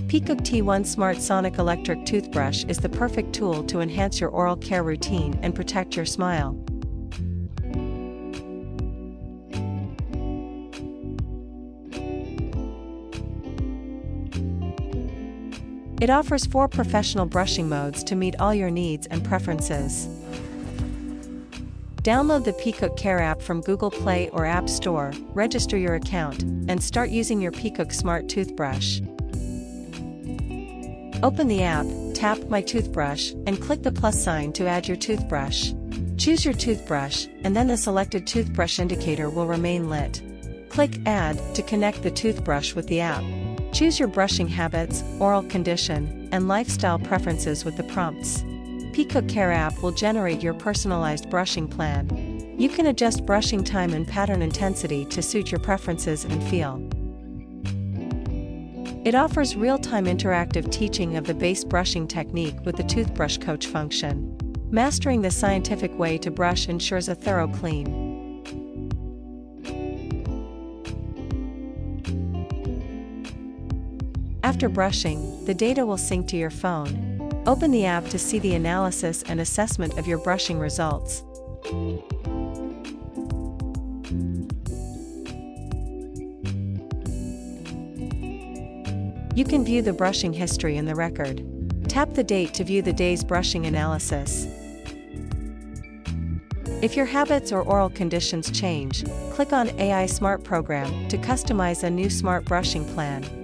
PICOOC T1 Smart Sonic Electric Toothbrush is the perfect tool to enhance your oral care routine and protect your smile. It offers 4 professional brushing modes to meet all your needs and preferences. Download the PICOOC Care app from Google Play or App Store, register your account, and start using your PICOOC Smart Toothbrush. Open the app, tap My Toothbrush, and click the plus sign to add your toothbrush. Choose your toothbrush, and then the selected toothbrush indicator will remain lit. Click Add to connect the toothbrush with the app. Choose your brushing habits, oral condition, and lifestyle preferences with the prompts. PICOOC Care app will generate your personalized brushing plan. You can adjust brushing time and pattern intensity to suit your preferences and feel. It offers real-time interactive teaching of the base brushing technique with the toothbrush coach function. Mastering the scientific way to brush ensures a thorough clean. After brushing, the data will sync to your phone. Open the app to see the analysis and assessment of your brushing results. You can view the brushing history in the record. Tap the date to view the day's brushing analysis. If your habits or oral conditions change, click on AI Smart Program to customize a new smart brushing plan.